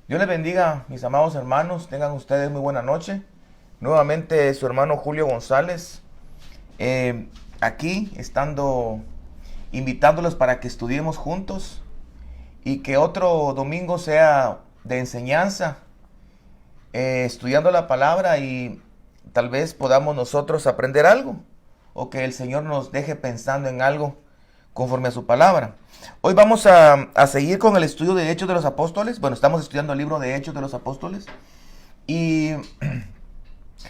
Dios les bendiga, mis amados hermanos. Tengan ustedes muy buena noche. Nuevamente su hermano Julio González, aquí estando invitándolos para que estudiemos juntos y que otro domingo sea de enseñanza, estudiando la palabra y tal vez podamos nosotros aprender algo o que el Señor nos deje pensando en algo conforme a su palabra. Hoy vamos a seguir con el estudio de Hechos de los Apóstoles. Bueno, estamos estudiando el libro de Hechos de los Apóstoles. Y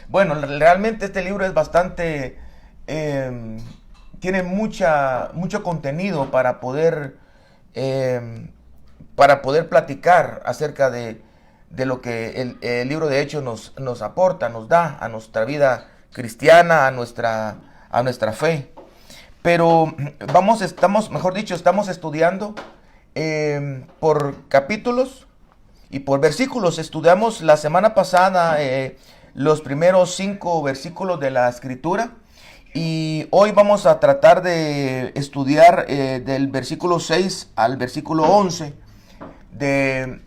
bueno, realmente este libro es bastante... tiene mucho contenido para poder platicar acerca de lo que el libro de Hechos nos aporta, nos da a nuestra vida cristiana, a nuestra fe. Pero estamos estudiando por capítulos y por versículos. Estudiamos la semana pasada los primeros 5 versículos de la Escritura. Y hoy vamos a tratar de estudiar del versículo 6 al versículo 11 del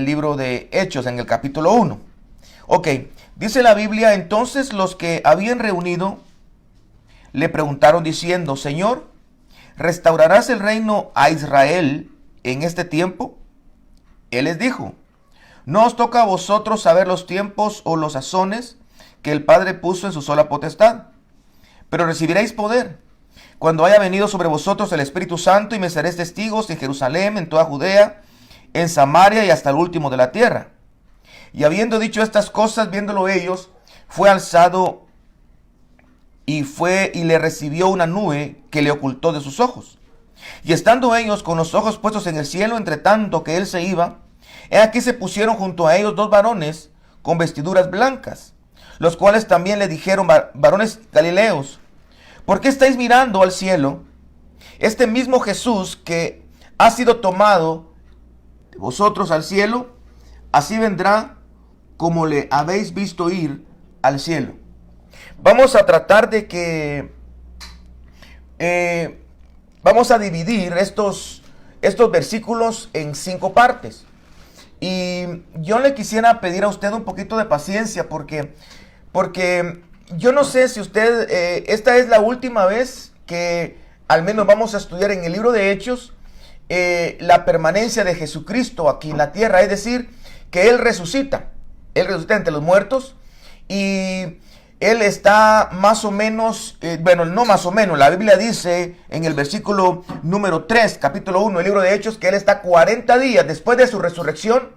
libro de Hechos en el capítulo 1. Ok, dice la Biblia: entonces los que habían reunido le preguntaron diciendo: Señor, ¿restaurarás el reino a Israel en este tiempo? Él les dijo: no os toca a vosotros saber los tiempos o los sazones que el Padre puso en su sola potestad, pero recibiréis poder cuando haya venido sobre vosotros el Espíritu Santo, y me seréis testigos en Jerusalén, en toda Judea, en Samaria y hasta el último de la tierra. Y habiendo dicho estas cosas, viéndolo ellos, fue alzado y le recibió una nube que le ocultó de sus ojos. Y estando ellos con los ojos puestos en el cielo, entre tanto que él se iba, he aquí se pusieron junto a ellos 2 varones con vestiduras blancas, los cuales también le dijeron: varones galileos, ¿por qué estáis mirando al cielo? Este mismo Jesús que ha sido tomado de vosotros al cielo, así vendrá como le habéis visto ir al cielo. Vamos a tratar de que vamos a dividir estos versículos en 5 partes. Y yo le quisiera pedir a usted un poquito de paciencia porque yo no sé si usted, esta es la última vez que al menos vamos a estudiar en el libro de Hechos la permanencia de Jesucristo aquí en la tierra. Es decir, que Él resucita entre los muertos, y Él está más o menos, no más o menos, la Biblia dice en el versículo número 3, capítulo 1 del libro de Hechos, que Él está 40 días después de su resurrección.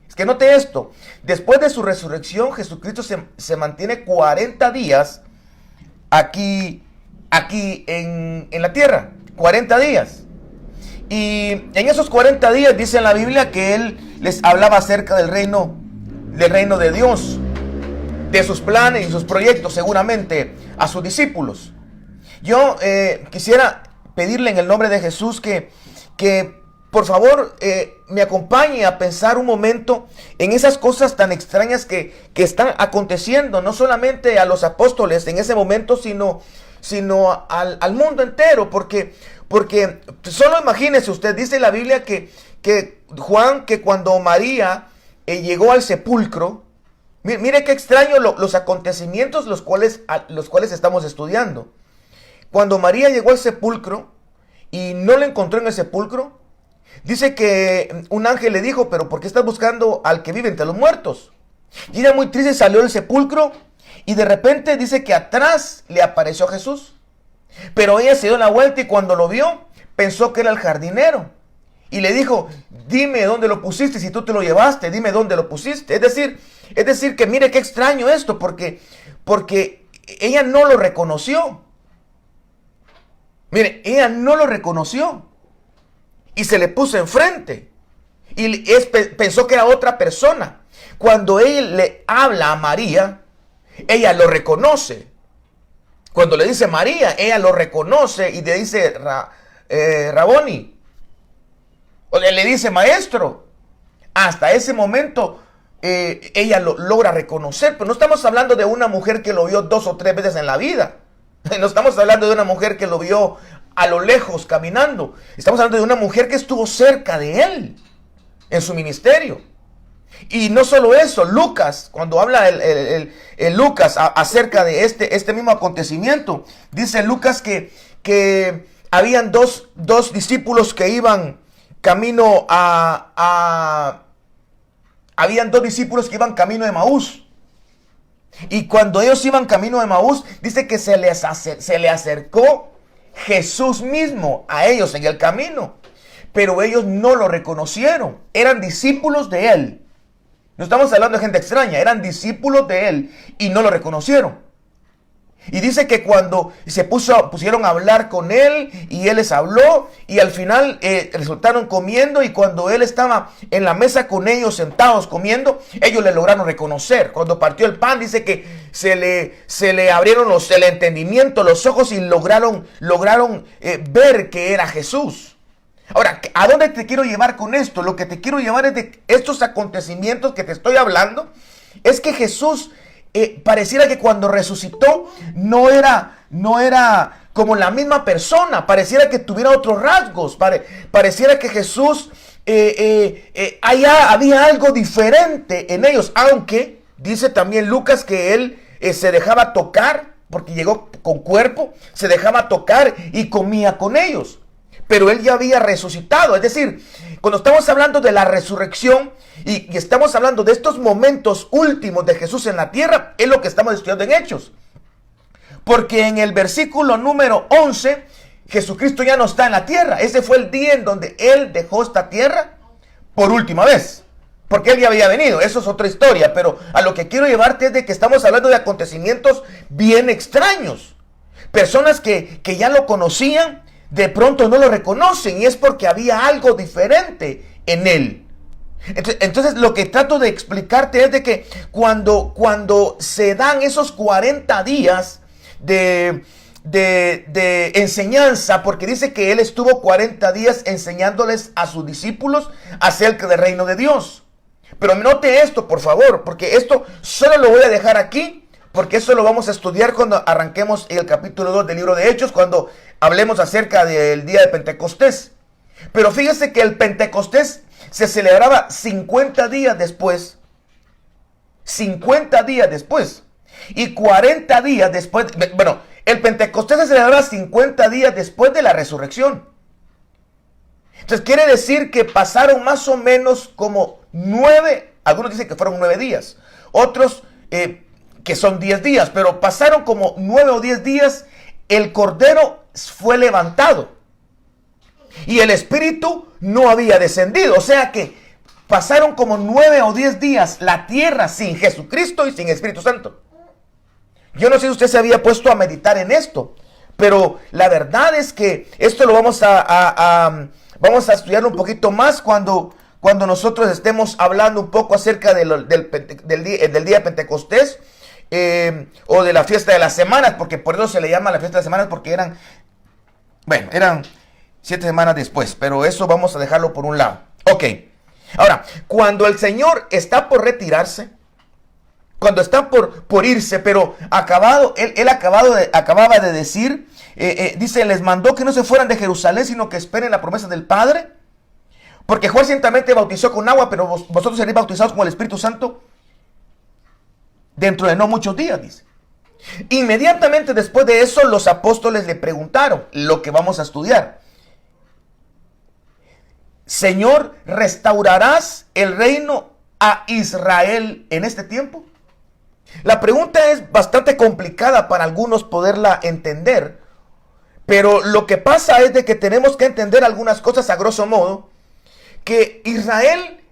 Es que note esto: después de su resurrección, Jesucristo se mantiene 40 días aquí en la tierra, 40 días. Y en esos 40 días dice en la Biblia que Él les hablaba acerca del reino de Dios, de sus planes y sus proyectos, seguramente a sus discípulos. Yo quisiera pedirle en el nombre de Jesús que por favor me acompañe a pensar un momento en esas cosas tan extrañas que están aconteciendo, no solamente a los apóstoles en ese momento, sino al mundo entero, porque solo imagínese usted, dice la Biblia que Juan, que cuando María llegó al sepulcro, mire qué extraño los acontecimientos los cuales estamos estudiando. Cuando María llegó al sepulcro y no le encontró en el sepulcro, dice que un ángel le dijo: pero ¿por qué estás buscando al que vive entre los muertos? Y ella, muy triste, salió del sepulcro, y de repente dice que atrás le apareció Jesús. Pero ella se dio la vuelta y cuando lo vio, pensó que era el jardinero. Y le dijo: dime dónde lo pusiste, si tú te lo llevaste, dime dónde lo pusiste. Es decir que mire qué extraño esto, porque ella no lo reconoció. Mire, ella no lo reconoció. Y se le puso enfrente. Y pensó que era otra persona. Cuando él le habla a María, ella lo reconoce. Cuando le dice María, ella lo reconoce y le dice Raboni. O le dice maestro. Hasta ese momento ella lo logra reconocer. Pero no estamos hablando de una mujer que lo vio 2 o 3 veces en la vida. No estamos hablando de una mujer que lo vio a lo lejos caminando. Estamos hablando de una mujer que estuvo cerca de él en su ministerio. Y no solo eso, Lucas, cuando habla el Lucas acerca de este mismo acontecimiento, dice Lucas que habían dos discípulos que iban camino habían dos discípulos que iban camino de Maús. Y cuando ellos iban camino de Maús, dice que se le acercó Jesús mismo a ellos en el camino. Pero ellos no lo reconocieron. Eran discípulos de él. No estamos hablando de gente extraña. Eran discípulos de él y no lo reconocieron. Y dice que cuando se pusieron a hablar con él y él les habló y al final resultaron comiendo, y cuando él estaba en la mesa con ellos sentados comiendo, ellos le lograron reconocer. Cuando partió el pan, dice que se le abrieron el entendimiento, los ojos, y lograron ver que era Jesús. Ahora, ¿a dónde te quiero llevar con esto? Lo que te quiero llevar es de estos acontecimientos que te estoy hablando. Es que Jesús pareciera que cuando resucitó no era como la misma persona. Pareciera que tuviera otros rasgos. Pareciera que Jesús había algo diferente en ellos. Aunque dice también Lucas que él se dejaba tocar, porque llegó con cuerpo, se dejaba tocar y comía con ellos. Pero él ya había resucitado. Es decir, cuando estamos hablando de la resurrección y estamos hablando de estos momentos últimos de Jesús en la tierra, es lo que estamos estudiando en Hechos. Porque en el versículo número 11, Jesucristo ya no está en la tierra. Ese fue el día en donde él dejó esta tierra por última vez. Porque él ya había venido. Eso es otra historia. Pero a lo que quiero llevarte es de que estamos hablando de acontecimientos bien extraños. Personas que ya lo conocían, de pronto no lo reconocen, y es porque había algo diferente en él. Entonces lo que trato de explicarte es de que cuando se dan esos 40 días de enseñanza, porque dice que él estuvo 40 días enseñándoles a sus discípulos acerca del reino de Dios. Pero note esto, por favor, porque esto solo lo voy a dejar aquí, porque eso lo vamos a estudiar cuando arranquemos el capítulo 2 del libro de Hechos, cuando hablemos acerca del día de Pentecostés. Pero fíjese que el Pentecostés se celebraba 50 días después. 50 días después. Y 40 días después. Bueno, el Pentecostés se celebraba 50 días después de la resurrección. Entonces quiere decir que pasaron más o menos como 9, algunos dicen que fueron 9 días. Otros que son 10 días, pero pasaron como 9 o 10 días. El Cordero fue levantado y el Espíritu no había descendido. O sea que pasaron como 9 o 10 días la tierra sin Jesucristo y sin Espíritu Santo. Yo no sé si usted se había puesto a meditar en esto, pero la verdad es que esto lo vamos a estudiar un poquito más cuando nosotros estemos hablando un poco acerca del día de Pentecostés. O de la fiesta de las semanas, porque por eso se le llama la fiesta de las semanas, porque eran 7 semanas después, pero eso vamos a dejarlo por un lado. Ok, ahora, cuando el Señor está por retirarse, cuando está por irse, pero él acababa de decir, dice, les mandó que no se fueran de Jerusalén, sino que esperen la promesa del Padre, porque Juan ciertamente bautizó con agua, pero vosotros seréis bautizados con el Espíritu Santo dentro de no muchos días, dice. Inmediatamente después de eso, los apóstoles le preguntaron lo que vamos a estudiar. Señor, ¿restaurarás el reino a Israel en este tiempo? La pregunta es bastante complicada para algunos poderla entender, pero lo que pasa es de que tenemos que entender algunas cosas a grosso modo, que Israel,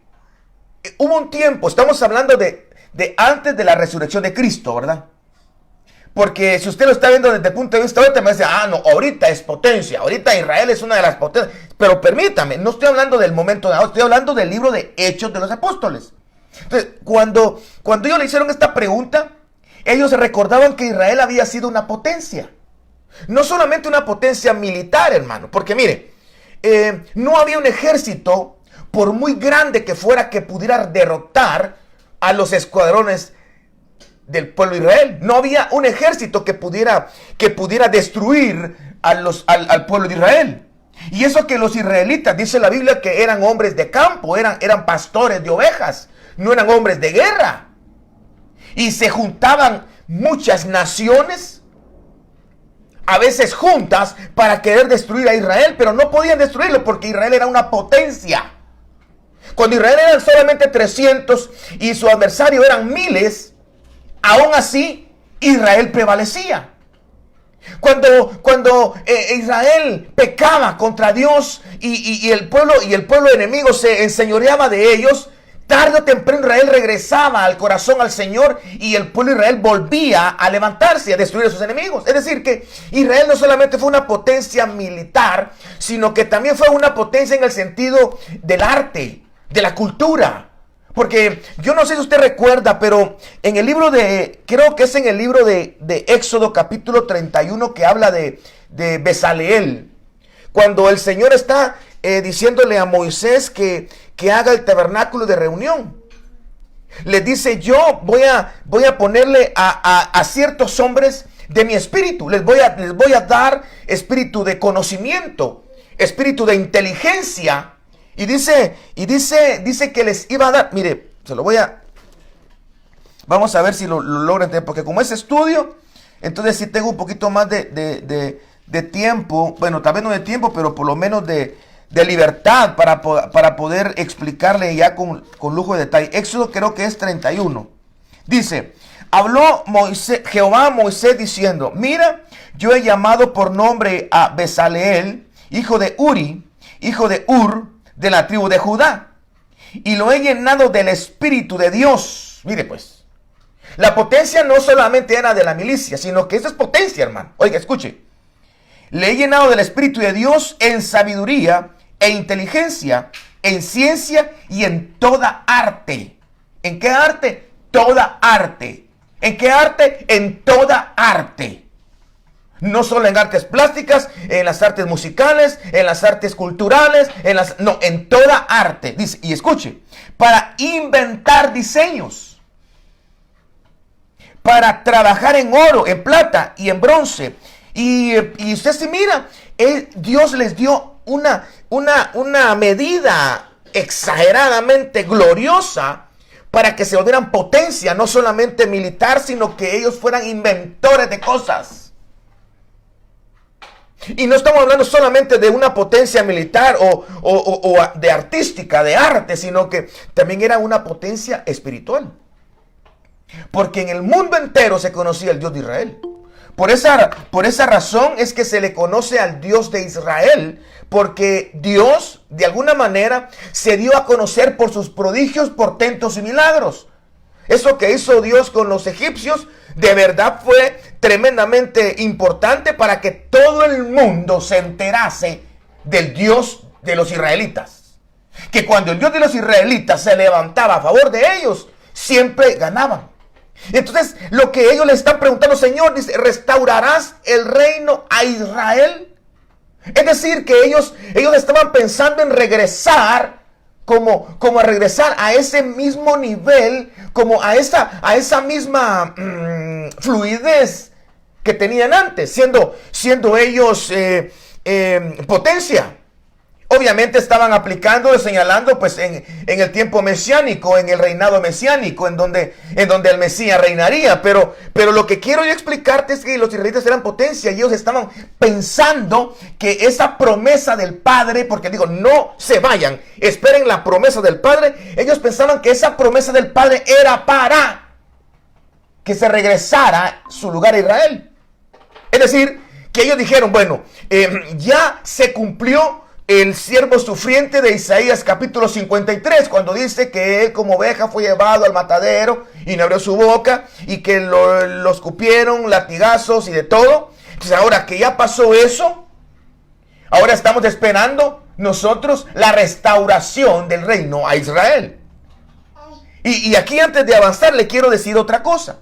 hubo un tiempo, estamos hablando de antes de la resurrección de Cristo, ¿verdad? Porque si usted lo está viendo desde el punto de vista ahorita, me dice, no, ahorita es potencia, ahorita Israel es una de las potencias. Pero permítame, no estoy hablando del momento de ahora, estoy hablando del libro de Hechos de los Apóstoles. Entonces, cuando ellos le hicieron esta pregunta, ellos recordaban que Israel había sido una potencia. No solamente una potencia militar, hermano, porque mire, no había un ejército, por muy grande que fuera, que pudiera derrotar a los escuadrones del pueblo de Israel. No había un ejército que pudiera destruir al pueblo de Israel. Y eso que los israelitas, dice la Biblia, que eran hombres de campo, eran pastores de ovejas. no eran hombres de guerra. Y se juntaban muchas naciones, a veces juntas, para querer destruir a Israel, pero no podían destruirlo porque Israel era una potencia. Cuando Israel eran solamente 300 y su adversario eran miles, aún así Israel prevalecía. Cuando Israel pecaba contra Dios y el pueblo enemigo se enseñoreaba de ellos, tarde o temprano Israel regresaba al corazón al Señor y el pueblo de Israel volvía a levantarse y a destruir a sus enemigos. Es decir, que Israel no solamente fue una potencia militar, sino que también fue una potencia en el sentido del arte, de la cultura. Porque yo no sé si usted recuerda, pero en el libro creo que es en el libro de Éxodo capítulo 31 que habla de Bezaleel. Cuando el Señor está diciéndole a Moisés que haga el tabernáculo de reunión. Le dice, yo voy a ponerle a ciertos hombres de mi espíritu. Les voy a dar espíritu de conocimiento, espíritu de inteligencia. Y dice que les iba a dar, mire, vamos a ver si lo logran entender, porque como es estudio, entonces sí tengo un poquito más de tiempo, bueno, tal vez no de tiempo, pero por lo menos de libertad para poder explicarle ya con lujo de detalle. Éxodo creo que es 31. Dice, habló Jehová a Moisés diciendo, mira, yo he llamado por nombre a Bezaleel, hijo de Uri, hijo de Ur, de la tribu de Judá, y lo he llenado del Espíritu de Dios. Mire pues, la potencia no solamente era de la milicia, sino que esa es potencia, hermano. Oiga, escuche. Le he llenado del Espíritu de Dios en sabiduría e inteligencia, en ciencia y en toda arte. ¿En qué arte? Toda arte. ¿En qué arte? En toda arte. No solo en artes plásticas, en las artes musicales, en las artes culturales, no, en toda arte. Dice, y escuche, para inventar diseños, para trabajar en oro, en plata y en bronce. Y usted se mira, Dios les dio una medida exageradamente gloriosa para que se volvieran potencia, no solamente militar, sino que ellos fueran inventores de cosas. Y no estamos hablando solamente de una potencia militar o de artística, de arte, sino que también era una potencia espiritual. Porque en el mundo entero se conocía el Dios de Israel. Por esa razón es que se le conoce al Dios de Israel, porque Dios, de alguna manera, se dio a conocer por sus prodigios, portentos y milagros. Eso que hizo Dios con los egipcios, de verdad fue tremendamente importante para que todo el mundo se enterase del Dios de los israelitas. Que cuando el Dios de los israelitas se levantaba a favor de ellos, siempre ganaban. Entonces, lo que ellos le están preguntando, Señor, dice, ¿restaurarás el reino a Israel? Es decir, que ellos estaban pensando en regresar, como a regresar a ese mismo nivel, como a esa misma fluidez que tenían antes, siendo ellos potencia. Obviamente estaban aplicando, señalando pues en el tiempo mesiánico, en el reinado mesiánico, en donde el Mesías reinaría. Pero lo que quiero yo explicarte es que los israelitas eran potencia y ellos estaban pensando que esa promesa del Padre, porque digo, no se vayan, esperen la promesa del Padre. Ellos pensaban que esa promesa del Padre era para que se regresara su lugar a Israel. Es decir, que ellos dijeron, bueno, ya se cumplió el siervo sufriente de Isaías capítulo 53, cuando dice que él como oveja fue llevado al matadero y no abrió su boca y que lo escupieron, latigazos y de todo. Entonces ahora que ya pasó eso, ahora estamos esperando nosotros la restauración del reino a Israel. Y aquí antes de avanzar le quiero decir otra cosa.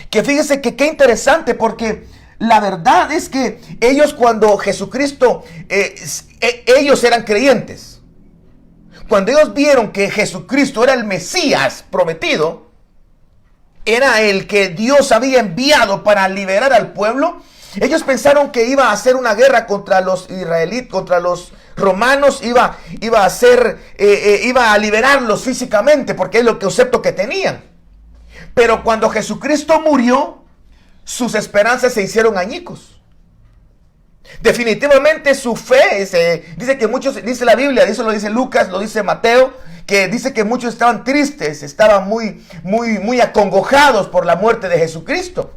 Que fíjese que qué interesante, porque la verdad es que ellos cuando Jesucristo, ellos eran creyentes. Cuando ellos vieron que Jesucristo era el Mesías prometido, era el que Dios había enviado para liberar al pueblo, ellos pensaron que iba a hacer una guerra contra los israelitas, contra los romanos, iba a liberarlos físicamente, porque es lo concepto que tenían. Pero cuando Jesucristo murió, sus esperanzas se hicieron añicos. Definitivamente su fe, dice que muchos, dice la Biblia, eso lo dice Lucas, lo dice Mateo, que dice que muchos estaban tristes, estaban muy acongojados por la muerte de Jesucristo.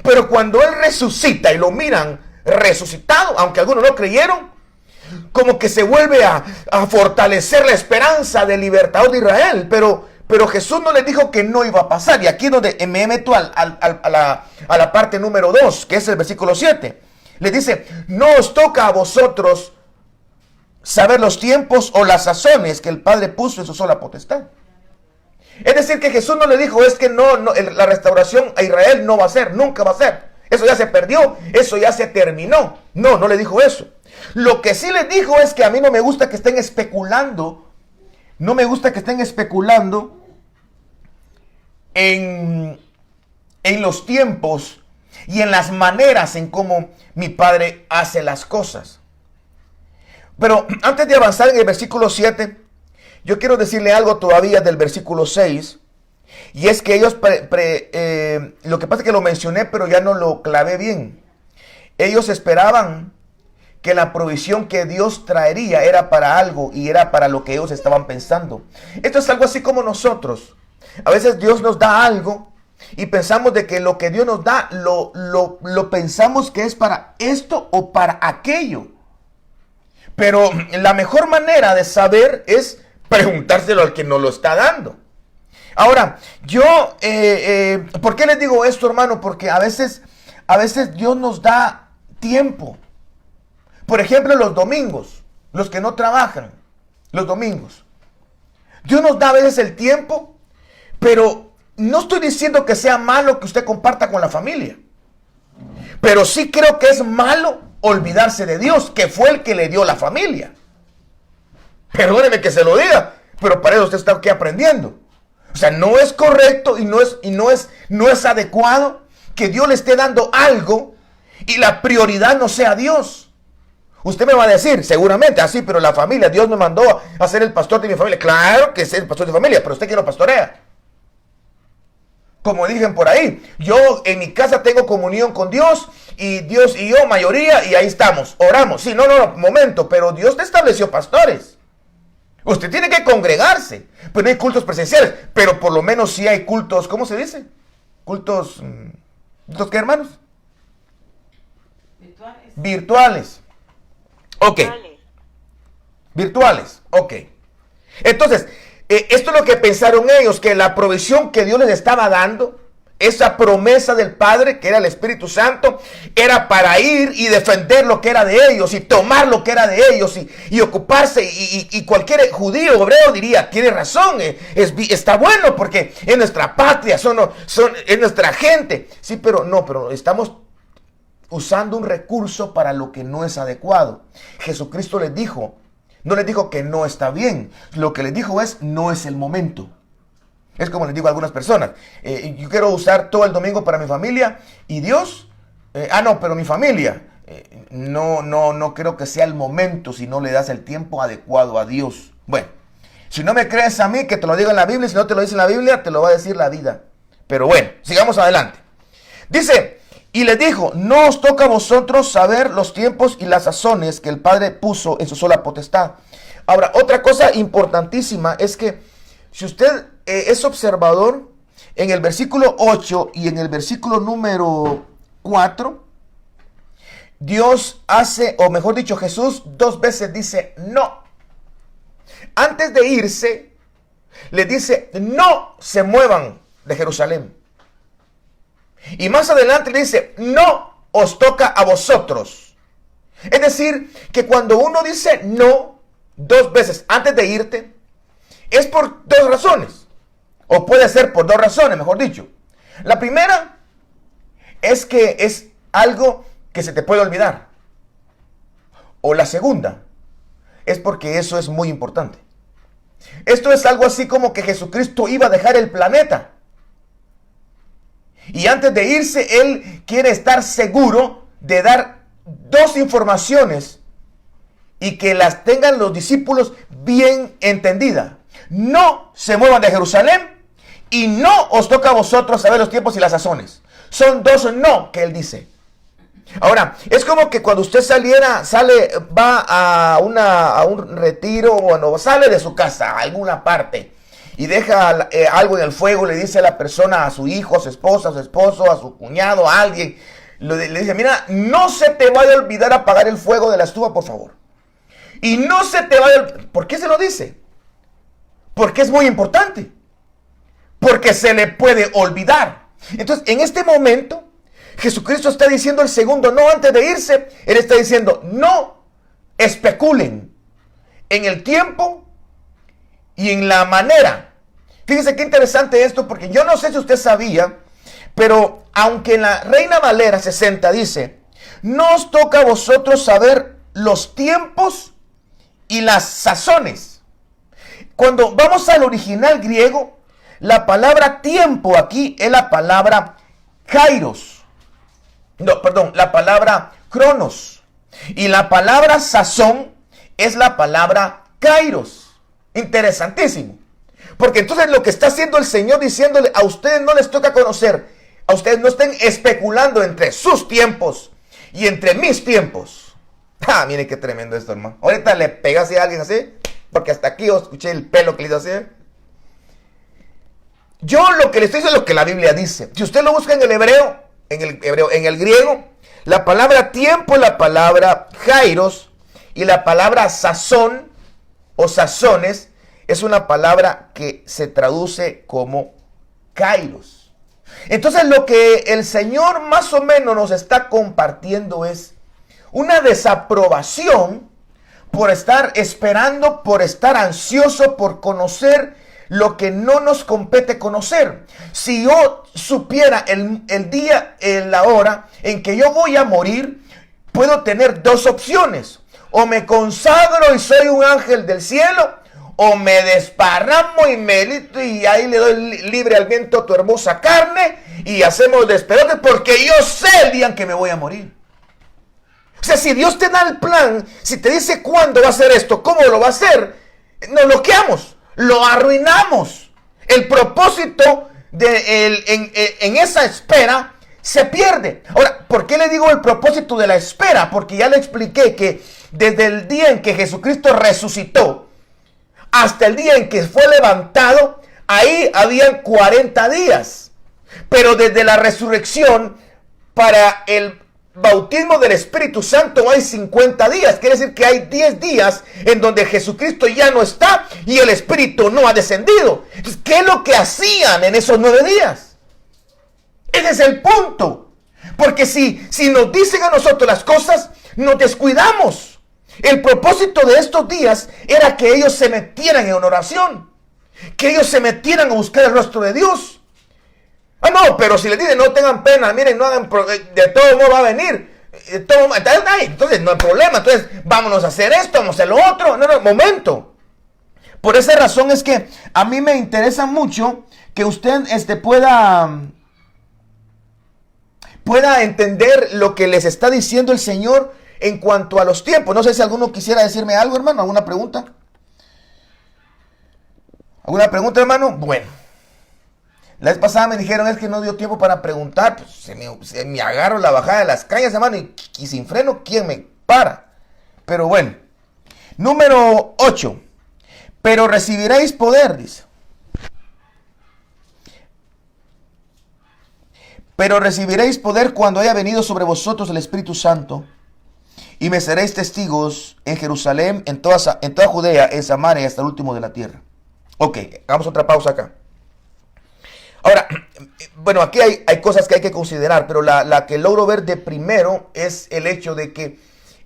Pero cuando Él resucita y lo miran resucitado, aunque algunos no creyeron, como que se vuelve a fortalecer la esperanza del libertador de Israel. Pero Jesús no les dijo que no iba a pasar. Y aquí es donde me meto a la parte número 2, que es el versículo 7. Le dice, no os toca a vosotros saber los tiempos o las sazones que el Padre puso en su sola potestad. Es decir, que Jesús no le dijo, es que la restauración a Israel no va a ser, nunca va a ser. Eso ya se perdió, eso ya se terminó. No le dijo eso. Lo que sí les dijo es que a mí no me gusta que estén especulando. No me gusta que estén especulando en los tiempos y en las maneras en cómo mi Padre hace las cosas. Pero antes de avanzar en el versículo 7, yo quiero decirle algo todavía del versículo 6. Y es que ellos, lo que pasa es que lo mencioné, pero ya no lo clavé bien. Ellos esperaban que la provisión que Dios traería era para algo y era para lo que ellos estaban pensando. Esto es algo así como nosotros. A veces Dios nos da algo y pensamos de que lo que Dios nos da lo pensamos que es para esto o para aquello. Pero la mejor manera de saber es preguntárselo al que nos lo está dando. Ahora, yo, ¿por qué les digo esto, hermano? Porque a veces Dios nos da tiempo. Por ejemplo, los domingos, los que no trabajan, los domingos. Dios nos da a veces el tiempo, pero no estoy diciendo que sea malo que usted comparta con la familia. Pero sí creo que es malo olvidarse de Dios, que fue el que le dio la familia. Perdóneme que se lo diga, pero para eso usted está aquí aprendiendo. O sea, no es correcto y no es adecuado que Dios le esté dando algo y la prioridad no sea Dios. Usted me va a decir, seguramente, así, pero la familia, Dios me mandó a ser el pastor de mi familia. Claro que es el pastor de familia, pero usted que no pastorea. Como dicen por ahí, yo en mi casa tengo comunión con Dios y yo, mayoría, y ahí estamos, oramos. Sí, no, momento, pero Dios te estableció pastores. Usted tiene que congregarse, pero no hay cultos presenciales, pero por lo menos sí hay cultos, ¿cómo se dice? ¿Cultos qué, hermanos? Virtuales. Ok. Virtuales, ok. Entonces, esto es lo que pensaron ellos, que la provisión que Dios les estaba dando, esa promesa del Padre, que era el Espíritu Santo, era para ir y defender lo que era de ellos, y tomar lo que era de ellos, y ocuparse, y cualquier judío o hebreo diría, tiene razón, está bueno, porque es nuestra patria, es nuestra gente. Sí, pero estamos usando un recurso para lo que no es adecuado. Jesucristo les dijo, no les dijo que no está bien, lo que les dijo es, no es el momento. Es como les digo a algunas personas, yo quiero usar todo el domingo para mi familia y Dios, pero mi familia, no creo que sea el momento si no le das el tiempo adecuado a Dios. Bueno, si no me crees a mí, que te lo diga en la Biblia, si no te lo dice en la Biblia, te lo va a decir la vida. Pero bueno, sigamos adelante. Dice, y les dijo, no os toca a vosotros saber los tiempos y las sazones que el Padre puso en su sola potestad. Ahora, otra cosa importantísima es que si usted es observador, en el versículo 8 y en el versículo número 4, Dios hace, o mejor dicho, Jesús 2 veces dice no. Antes de irse, les dice, no se muevan de Jerusalén. Y más adelante le dice, no os toca a vosotros. Es decir, que cuando uno dice no 2 veces antes de irte, es por 2 razones. O puede ser por 2 razones, mejor dicho. La primera es que es algo que se te puede olvidar. O la segunda es porque eso es muy importante. Esto es algo así como que Jesucristo iba a dejar el planeta. Y antes de irse, Él quiere estar seguro de dar 2 informaciones y que las tengan los discípulos bien entendidas. No se muevan de Jerusalén y no os toca a vosotros saber los tiempos y las sazones. Son dos no que él dice. Ahora, es como que cuando usted va a un retiro, bueno, sale de su casa a alguna parte y deja algo en el fuego, le dice a la persona, a su hijo, a su esposa, a su esposo, a su cuñado, a alguien, le dice, mira, no se te vaya a olvidar apagar el fuego de la estufa, por favor. Y no se te vaya a olvidar. ¿Por qué se lo dice? Porque es muy importante. Porque se le puede olvidar. Entonces, en este momento, Jesucristo está diciendo el segundo no antes de irse. Él está diciendo, no especulen en el tiempo y en la manera. Fíjense qué interesante esto, porque yo no sé si usted sabía, pero aunque en la Reina Valera 60 dice, no os toca a vosotros saber los tiempos y las sazones. Cuando vamos al original griego, la palabra tiempo aquí es la palabra kairos. No, perdón, la palabra cronos. Y la palabra sazón es la palabra kairos. Interesantísimo. Porque entonces lo que está haciendo el Señor diciéndole, a ustedes no les toca conocer, a ustedes no estén especulando entre sus tiempos y entre mis tiempos. Ah, miren qué tremendo esto, hermano. Ahorita le pegas a alguien así, porque hasta aquí yo escuché el pelo que le hizo así. Yo lo que le estoy diciendo es lo que la Biblia dice. Si usted lo busca en el griego, la palabra tiempo es la palabra kairos y la palabra sazón o sazones es una palabra que se traduce como kairos. Entonces lo que el Señor más o menos nos está compartiendo es una desaprobación por estar esperando, por estar ansioso, por conocer lo que no nos compete conocer. Si yo supiera el día, la hora en que yo voy a morir, puedo tener dos opciones. O me consagro y soy un ángel del cielo, o me desparramo y ahí le doy libre al viento tu hermosa carne y hacemos despelote porque yo sé el día en que me voy a morir. O sea, si Dios te da el plan, si te dice cuándo va a hacer esto, cómo lo va a hacer, nos bloqueamos, lo arruinamos. El propósito en esa espera se pierde. Ahora, ¿por qué le digo el propósito de la espera? Porque ya le expliqué que desde el día en que Jesucristo resucitó hasta el día en que fue levantado, ahí habían 40 días. Pero desde la resurrección para el bautismo del Espíritu Santo hay 50 días. Quiere decir que hay 10 días en donde Jesucristo ya no está y el Espíritu no ha descendido. Entonces, ¿qué es lo que hacían en esos 9 días? Ese es el punto. Porque si nos dicen a nosotros las cosas, nos descuidamos. El propósito de estos días era que ellos se metieran en oración, que ellos se metieran a buscar el rostro de Dios. Ah, no, pero si les dicen no tengan pena, miren, no hagan, de todo modo va a venir. Entonces no hay problema, entonces vámonos a hacer esto, vamos a hacer lo otro. No, momento. Por esa razón es que a mí me interesa mucho que usted pueda entender lo que les está diciendo el Señor en cuanto a los tiempos. No sé si alguno quisiera decirme algo, hermano, alguna pregunta. ¿Alguna pregunta, hermano? Bueno. La vez pasada me dijeron es que no dio tiempo para preguntar. Pues se me agarro la bajada de las cañas, hermano, y sin freno, ¿quién me para? Pero bueno. Número 8. Pero recibiréis poder, dice. Pero recibiréis poder cuando haya venido sobre vosotros el Espíritu Santo. Y me seréis testigos en Jerusalén, en toda Judea, en Samaria y hasta el último de la tierra. Ok, hagamos otra pausa acá. Ahora, bueno, aquí hay cosas que hay que considerar, pero la que logro ver de primero es el hecho de que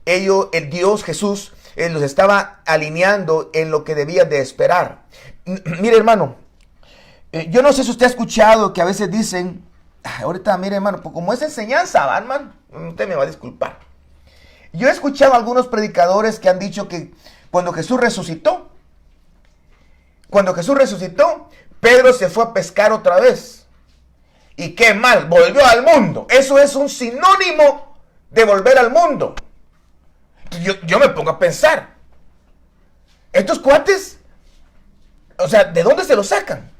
el Dios Jesús los estaba alineando en lo que debía de esperar. Mire, hermano, yo no sé si usted ha escuchado que a veces dicen, ahorita, mire, hermano, pues como es enseñanza, ¿va, hermano? Usted me va a disculpar. Yo he escuchado a algunos predicadores que han dicho que cuando Jesús resucitó, Pedro se fue a pescar otra vez. ¿Y qué mal? Volvió al mundo. Eso es un sinónimo de volver al mundo. yo me pongo a pensar, estos cuates, o sea, ¿de dónde se lo sacan?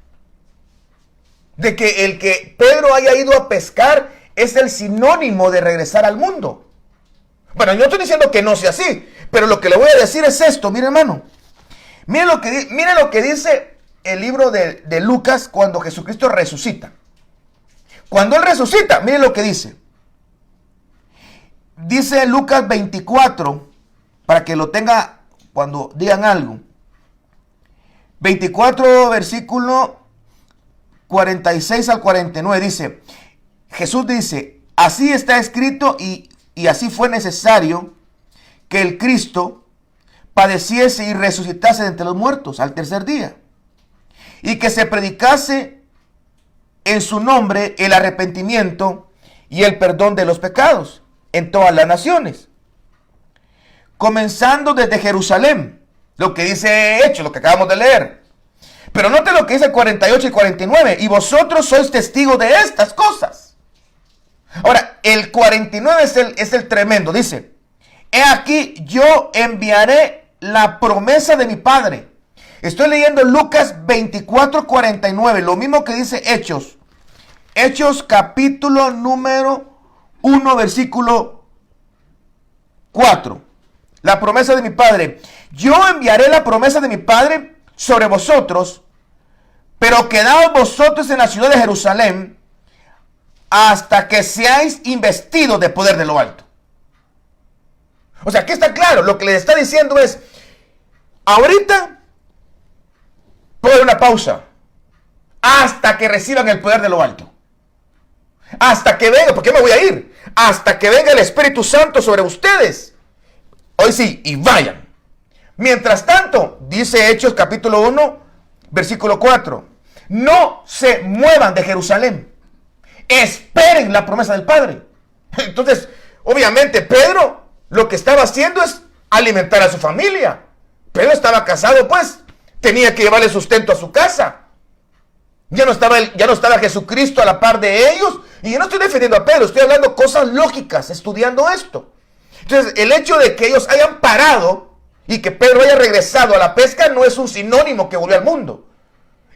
De que el que Pedro haya ido a pescar es el sinónimo de regresar al mundo. Bueno, yo no estoy diciendo que no sea así, pero lo que le voy a decir es esto, mire hermano. Mire lo que dice el libro de Lucas cuando Jesucristo resucita. Cuando Él resucita, mire lo que dice. Dice Lucas 24, para que lo tenga cuando digan algo. 24, versículo 46 al 49, dice, Jesús dice, así está escrito y así fue necesario que el Cristo padeciese y resucitase de entre los muertos al tercer día, y que se predicase en su nombre el arrepentimiento y el perdón de los pecados en todas las naciones, comenzando desde Jerusalén, lo que dice Hechos, lo que acabamos de leer. Pero note lo que dice 48 y 49, y vosotros sois testigos de estas cosas. Ahora, el 49 es el tremendo, dice, he aquí yo enviaré la promesa de mi Padre. Estoy leyendo Lucas 24, 49, lo mismo que dice Hechos. Hechos capítulo número 1, versículo 4. La promesa de mi Padre. Yo enviaré la promesa de mi Padre sobre vosotros, pero quedaos vosotros en la ciudad de Jerusalén hasta que seáis investidos de poder de lo alto. O sea, aquí está claro, lo que les está diciendo es, ahorita puede haber una pausa hasta que reciban el poder de lo alto. Hasta que venga, ¿por qué me voy a ir? Hasta que venga el Espíritu Santo sobre ustedes. Hoy sí, y vayan. Mientras tanto, dice Hechos capítulo 1, versículo 4, no se muevan de Jerusalén. Esperen la promesa del Padre. Entonces, obviamente, Pedro lo que estaba haciendo es alimentar a su familia. Pedro estaba casado, pues, tenía que llevarle sustento a su casa. Ya no estaba Jesucristo a la par de ellos. Y yo no estoy defendiendo a Pedro, estoy hablando cosas lógicas, estudiando esto. Entonces, el hecho de que ellos hayan parado y que Pedro haya regresado a la pesca no es un sinónimo que volvió al mundo.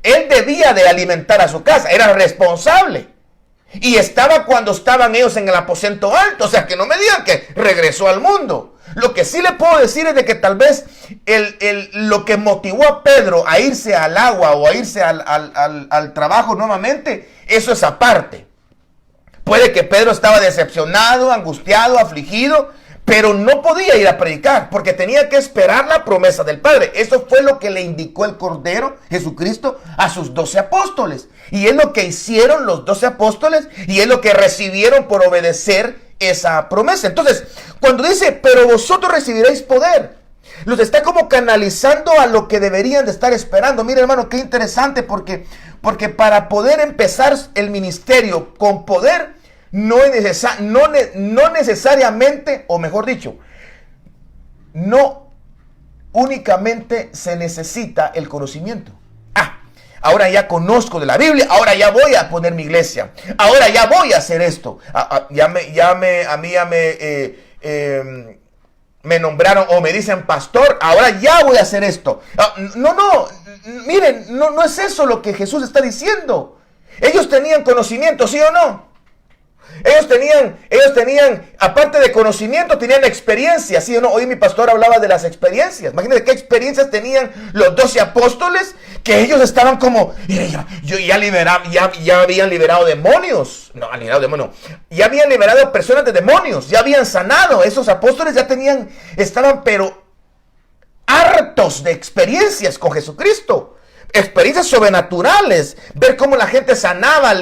Él debía de alimentar a su casa, era responsable. Y estaba cuando estaban ellos en el aposento alto, o sea, que no me digan que regresó al mundo. Lo que sí le puedo decir es de que tal vez lo que motivó a Pedro a irse al agua o a irse al trabajo nuevamente, eso es aparte. Puede que Pedro estaba decepcionado, angustiado, afligido, pero no podía ir a predicar porque tenía que esperar la promesa del Padre. Eso fue lo que le indicó el Cordero, Jesucristo, a sus 12 apóstoles. Y es lo que hicieron los 12 apóstoles y es lo que recibieron por obedecer esa promesa. Entonces, cuando dice, pero vosotros recibiréis poder, los está como canalizando a lo que deberían de estar esperando. Mire, hermano, qué interesante porque para poder empezar el ministerio con poder, no necesariamente, o mejor dicho, no únicamente se necesita el conocimiento. Ahora ya conozco de la Biblia, ahora ya voy a poner mi iglesia, ahora ya voy a hacer esto. A mí me nombraron o me dicen pastor, ahora ya voy a hacer esto. Miren, no es eso lo que Jesús está diciendo. Ellos tenían conocimiento, ¿sí o no? Ellos tenían, aparte de conocimiento, tenían experiencia, ¿sí o no? Hoy mi pastor hablaba de las experiencias. Imagínense qué experiencias tenían los 12 apóstoles, que ellos estaban como, ya habían liberado demonios. No, ya habían liberado personas de demonios, ya habían sanado. Esos apóstoles estaban pero hartos de experiencias con Jesucristo. Experiencias sobrenaturales, ver cómo la gente sanaba,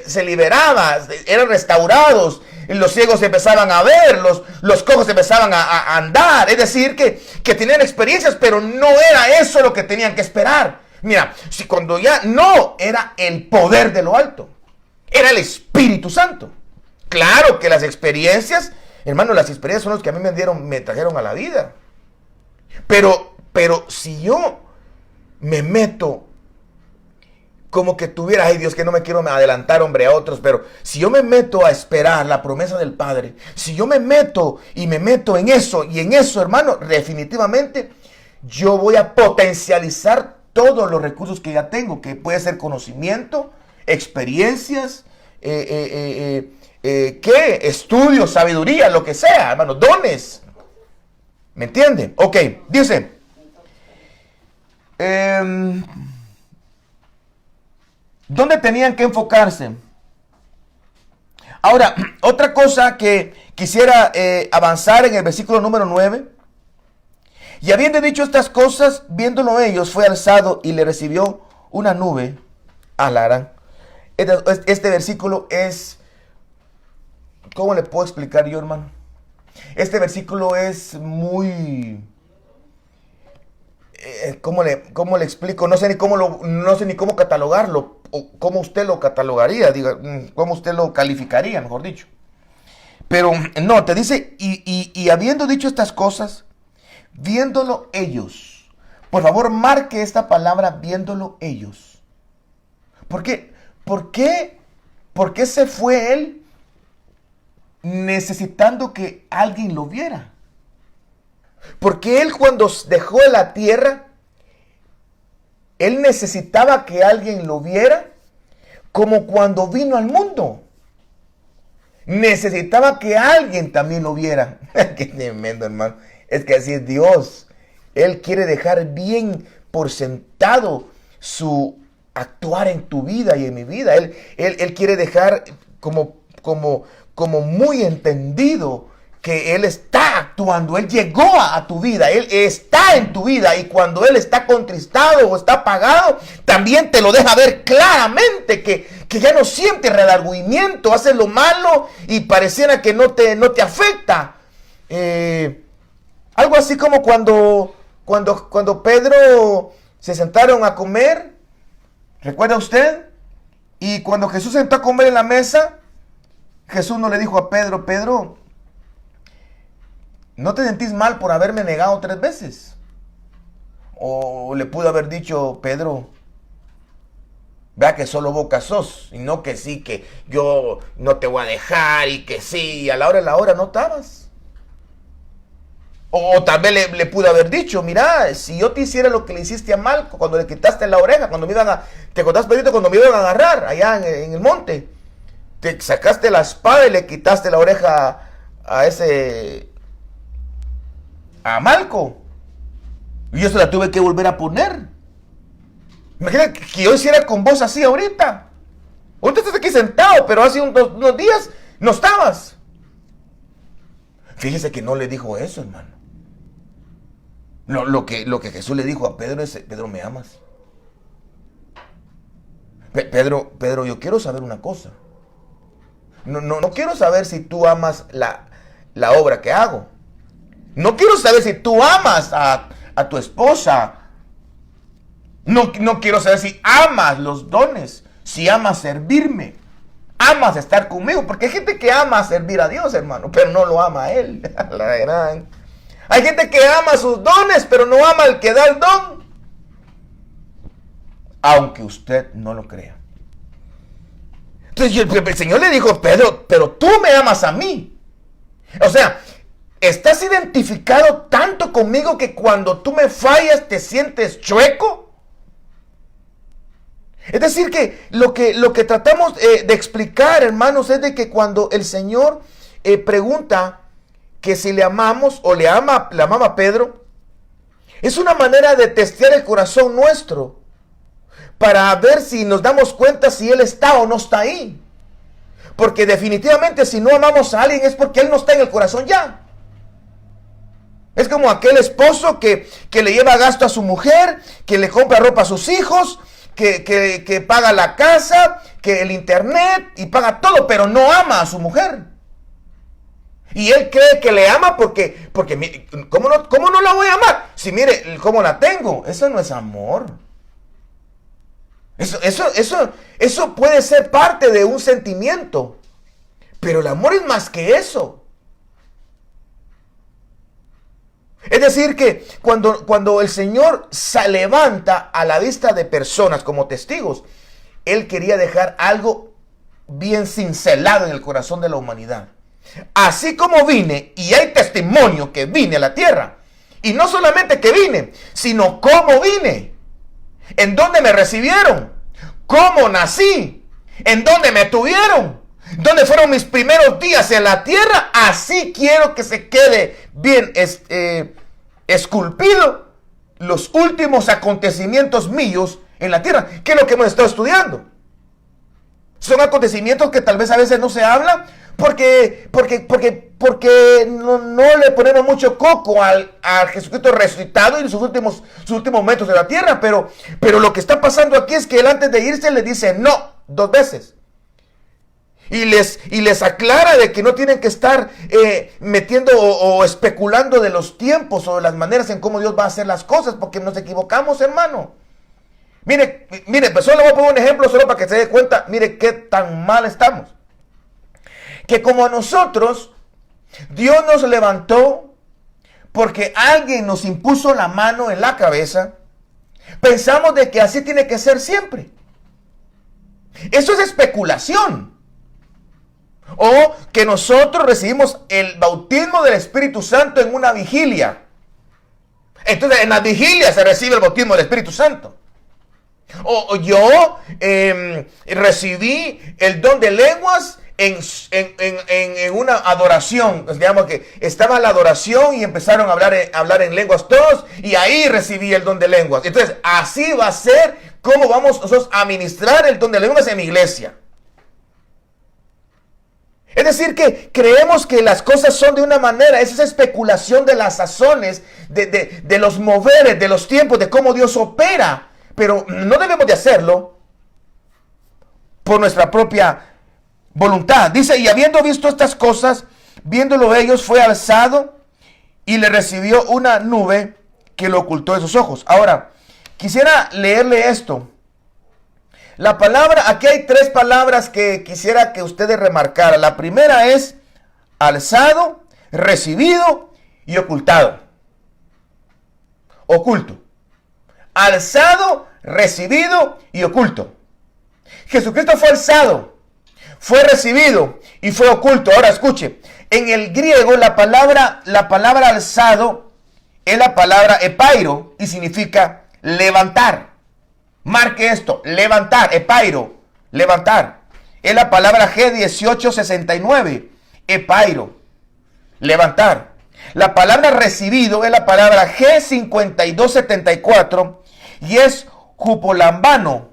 se liberaba, eran restaurados, los ciegos empezaban a ver, los cojos empezaban a andar. Es decir, que tenían experiencias, pero no era eso lo que tenían que esperar. Mira, si cuando ya no era el poder de lo alto, era el Espíritu Santo. Claro que las experiencias, hermano, las experiencias son las que a mí me trajeron a la vida. Pero si yo me meto como que tuviera, ay Dios, que no me quiero adelantar, hombre, a otros, pero si yo me meto a esperar la promesa del Padre, si yo me meto y me meto en eso y en eso, hermano, definitivamente yo voy a potencializar todos los recursos que ya tengo, que puede ser conocimiento, experiencias, ¿qué? Estudios, sabiduría, lo que sea, hermano, dones. ¿Me entiende? Ok, dice, ¿dónde tenían que enfocarse? Ahora, otra cosa que quisiera avanzar en el versículo número 9. Y habiendo dicho estas cosas, viéndolo ellos, fue alzado y le recibió una nube. Alarán. Este versículo es, ¿cómo le puedo explicar yo, hermano? Este versículo es muy, ¿cómo le explico? No sé ni cómo catalogarlo, o cómo usted lo catalogaría, diga, cómo usted lo calificaría, mejor dicho. Pero no, te dice, y habiendo dicho estas cosas, viéndolo ellos. Por favor, marque esta palabra, viéndolo ellos. ¿Por qué? ¿Por qué se fue él necesitando que alguien lo viera? Porque él, cuando dejó la tierra, él necesitaba que alguien lo viera, como cuando vino al mundo. Necesitaba que alguien también lo viera. Qué tremendo, hermano. Es que así es Dios. Él quiere dejar bien por sentado su actuar en tu vida y en mi vida. Él quiere dejar como muy entendido que Él está actuando. Él llegó a tu vida. Él está en tu vida. Y cuando Él está contristado o está apagado, también te lo deja ver claramente que ya no siente redargüimiento. Hace lo malo y pareciera que no te afecta. Algo así como cuando Pedro se sentaron a comer. ¿Recuerda usted? Y cuando Jesús sentó a comer en la mesa, Jesús no le dijo a Pedro, Pedro, ¿no te sentís mal por haberme negado 3 veces? O le pudo haber dicho, Pedro, vea que solo boca sos, y no que sí, que yo no te voy a dejar, y que sí, y a la hora de la hora no estabas. O tal vez le pudo haber dicho, mira, si yo te hiciera lo que le hiciste a Malco, cuando le quitaste la oreja, cuando me iban te acordás, Pedrito, cuando me iban a agarrar allá en el monte, te sacaste la espada y le quitaste la oreja a Malco, y yo se la tuve que volver a poner. Imagínate que yo hiciera con vos así ahorita. Ahorita estás aquí sentado, pero hace unos días no estabas. Fíjese que no le dijo eso, hermano. Lo que Jesús le dijo a Pedro es, Pedro, ¿me amas? Pedro, yo quiero saber una cosa. No quiero saber si tú amas la obra que hago. No quiero saber si tú amas a tu esposa. No quiero saber si amas los dones, si amas servirme, amas estar conmigo. Porque hay gente que ama servir a Dios, hermano, pero no lo ama a Él. La gran. Hay gente que ama sus dones, pero no ama al que da el don. Aunque usted no lo crea. Entonces el Señor le dijo, Pedro, pero tú me amas a mí. O sea, ¿estás identificado tanto conmigo que cuando tú me fallas te sientes chueco? Es decir, que lo que tratamos de explicar, hermanos, es de que cuando el Señor pregunta que si le amamos o le amaba a Pedro, es una manera de testear el corazón nuestro para ver si nos damos cuenta si Él está o no está ahí. Porque definitivamente si no amamos a alguien es porque Él no está en el corazón ya. Es como aquel esposo que le lleva gasto a su mujer, que le compra ropa a sus hijos, que paga la casa, que el internet y paga todo, pero no ama a su mujer. Y él cree que le ama porque ¿cómo no la voy a amar? Si mire cómo la tengo. Eso no es amor. Eso puede ser parte de un sentimiento. Pero el amor es más que eso. Es decir que cuando el Señor se levanta a la vista de personas como testigos, Él quería dejar algo bien cincelado en el corazón de la humanidad. Así como vine, y hay testimonio que vine a la tierra, y no solamente que vine, sino cómo vine, en dónde me recibieron, cómo nací, en dónde me tuvieron, dónde fueron mis primeros días en la tierra. Así quiero que se quede bien esculpido los últimos acontecimientos míos en la tierra, que es lo que hemos estado estudiando. Son acontecimientos que tal vez a veces no se hablan porque no le ponemos mucho coco a Jesucristo resucitado y en sus últimos momentos de la tierra. Pero lo que está pasando aquí es que él, antes de irse, le dice no 2 veces. Y les aclara de que no tienen que estar metiendo o especulando de los tiempos o de las maneras en cómo Dios va a hacer las cosas, porque nos equivocamos, hermano. Mire, pues solo voy a poner un ejemplo solo para que se dé cuenta, mire qué tan mal estamos. Que como a nosotros, Dios nos levantó porque alguien nos impuso la mano en la cabeza, pensamos de que así tiene que ser siempre. Eso es especulación. O que nosotros recibimos el bautismo del Espíritu Santo en una vigilia. Entonces en la vigilia se recibe el bautismo del Espíritu Santo. O yo recibí el don de lenguas en una adoración. Digamos que estaba la adoración y empezaron a hablar en lenguas todos, y ahí recibí el don de lenguas. Entonces así va a ser como vamos nosotros a ministrar el don de lenguas en mi iglesia. Es decir, que creemos que las cosas son de una manera. Esa es especulación de las sazones, de los moveres, de los tiempos, de cómo Dios opera. Pero no debemos de hacerlo por nuestra propia voluntad. Dice, y habiendo visto estas cosas, viéndolo ellos, fue alzado y le recibió una nube que lo ocultó de sus ojos. Ahora, quisiera leerle esto. La palabra, aquí hay 3 palabras que quisiera que ustedes remarcaran. La primera es alzado, recibido y ocultado. Oculto. Alzado, recibido y oculto. Jesucristo fue alzado, fue recibido y fue oculto. Ahora escuche, en el griego la palabra alzado es la palabra epairo y significa levantar. Marque esto, levantar, epairo, levantar. Es la palabra G1869, epairo, levantar. La palabra recibido es la palabra G5274 y es jupolambano.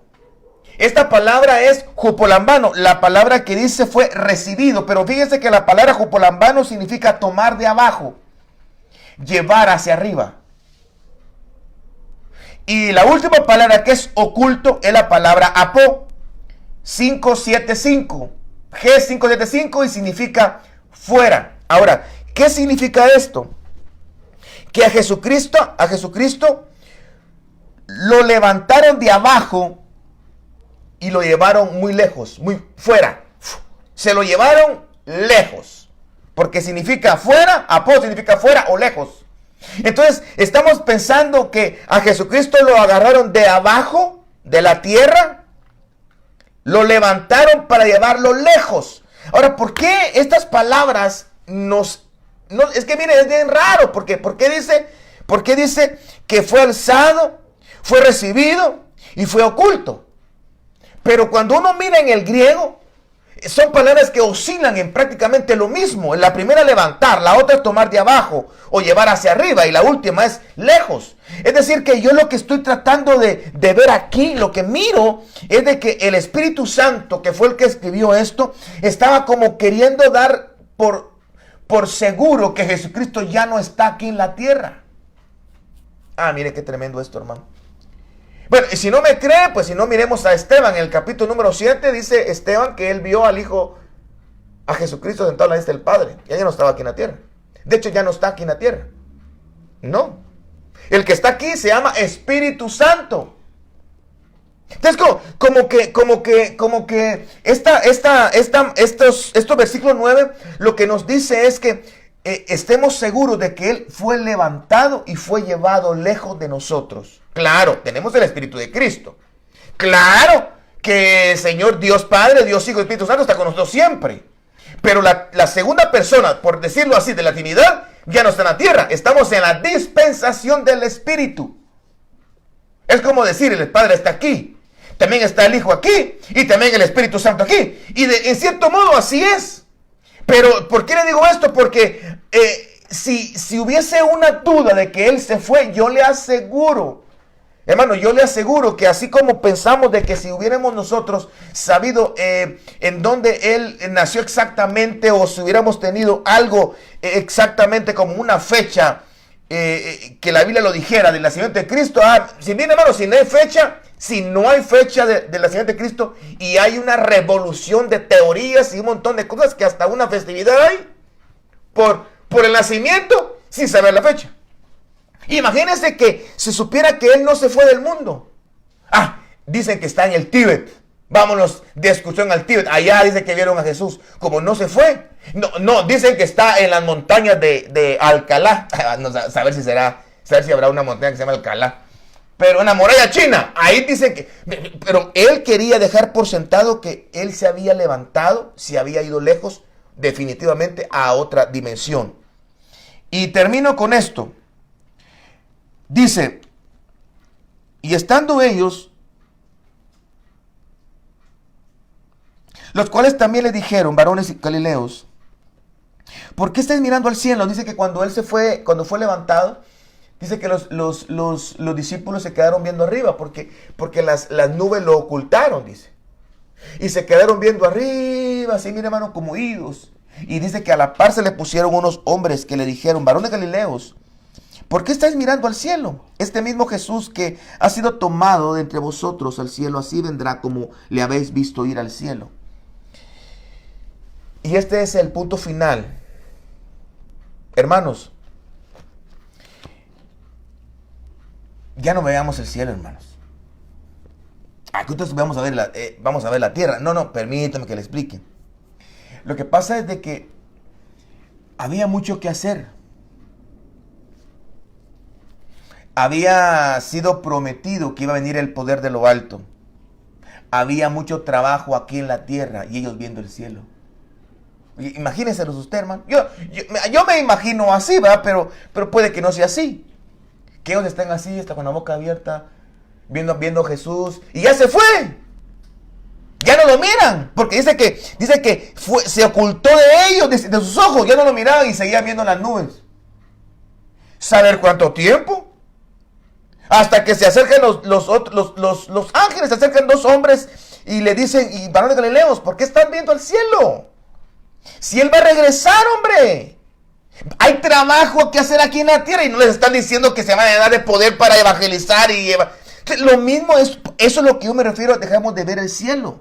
Esta palabra es jupolambano. La palabra que dice fue recibido, pero fíjense que la palabra jupolambano significa tomar de abajo, llevar hacia arriba. Y la última palabra que es oculto es la palabra apó, 575, G575 y significa fuera. Ahora, ¿qué significa esto? Que a Jesucristo lo levantaron de abajo y lo llevaron muy lejos, muy fuera. Se lo llevaron lejos, porque significa fuera, apó significa fuera o lejos. Entonces estamos pensando que a Jesucristo lo agarraron de abajo, de la tierra, lo levantaron para llevarlo lejos. Ahora, ¿por qué estas palabras es que miren, es bien raro, porque ¿por qué dice que fue alzado, fue recibido y fue oculto? Pero cuando uno mira en el griego, son palabras que oscilan en prácticamente lo mismo. La primera levantar, la otra es tomar de abajo o llevar hacia arriba y la última es lejos. Es decir, que yo lo que estoy tratando de ver aquí, lo que miro, es de que el Espíritu Santo, que fue el que escribió esto, estaba como queriendo dar por seguro que Jesucristo ya no está aquí en la tierra. Ah, mire qué tremendo esto, hermano. Bueno, y si no me cree, pues si no, miremos a Esteban. En el capítulo número 7 dice Esteban que él vio al Hijo, a Jesucristo sentado a la diestra del Padre. Ya no estaba aquí en la tierra. De hecho, ya no está aquí en la tierra. No. El que está aquí se llama Espíritu Santo. Entonces, como que estos versículos 9, lo que nos dice es que estemos seguros de que Él fue levantado y fue llevado lejos de nosotros. Claro, tenemos el Espíritu de Cristo. Claro que el Señor Dios Padre, Dios Hijo y Espíritu Santo está con nosotros siempre. Pero la segunda persona, por decirlo así, de la Trinidad, ya no está en la tierra. Estamos en la dispensación del Espíritu. Es como decir, el Padre está aquí, también está el Hijo aquí, y también el Espíritu Santo aquí. Y en cierto modo así es. Pero, ¿por qué le digo esto? Porque si hubiese una duda de que Él se fue, yo le aseguro, hermano, yo le aseguro que así como pensamos de que si hubiéramos nosotros sabido en dónde Él nació exactamente, o si hubiéramos tenido algo exactamente como una fecha, que la Biblia lo dijera, del nacimiento de Cristo. Si bien, hermano, si no hay fecha del nacimiento de Cristo, y hay una revolución de teorías y un montón de cosas, que hasta una festividad hay por el nacimiento sin saber la fecha. Imagínense que se supiera que Él no se fue del mundo. Dicen que está en el Tíbet. Vámonos de excursión al Tíbet. Allá dice que vieron a Jesús. Como no se fue. No, dicen que está en las montañas de Alcalá. No, saber si habrá una montaña que se llama Alcalá. Pero en la muralla china, ahí dicen que... Pero Él quería dejar por sentado que Él se había levantado, se había ido lejos, definitivamente a otra dimensión. Y termino con esto. Dice, y estando ellos, los cuales también le dijeron, varones galileos, ¿por qué estáis mirando al cielo? Dice que cuando cuando fue levantado, dice que los discípulos se quedaron viendo arriba, porque las nubes lo ocultaron, dice. Y se quedaron viendo arriba, así, mira, hermano, como idos. Y dice que a la par se le pusieron unos hombres que le dijeron, varones galileos, ¿por qué estáis mirando al cielo? Este mismo Jesús que ha sido tomado de entre vosotros al cielo, así vendrá como le habéis visto ir al cielo. Y este es el punto final. Hermanos, ya no veamos el cielo, hermanos. Aquí entonces vamos a ver la tierra. No, permítame que le explique. Lo que pasa es de que había mucho que hacer. Había sido prometido que iba a venir el poder de lo alto. Había mucho trabajo aquí en la tierra y ellos viendo el cielo. Imagínenselos usted, hermano. Yo me imagino así, ¿verdad? Pero puede que no sea así. Que ellos estén así, hasta con la boca abierta, viendo a Jesús, y ya se fue. Ya no lo miran, porque dice que se ocultó de ellos, de sus ojos, ya no lo miraban y seguían viendo las nubes. ¿Saber cuánto tiempo? Hasta que se acercan los ángeles, se acercan dos hombres y le dicen, y varones galileos, ¿por qué están viendo al cielo? Si Él va a regresar, hombre. Hay trabajo que hacer aquí en la tierra y no les están diciendo que se van a dar de poder para evangelizar lo mismo es, eso es lo que yo me refiero, dejamos de ver el cielo.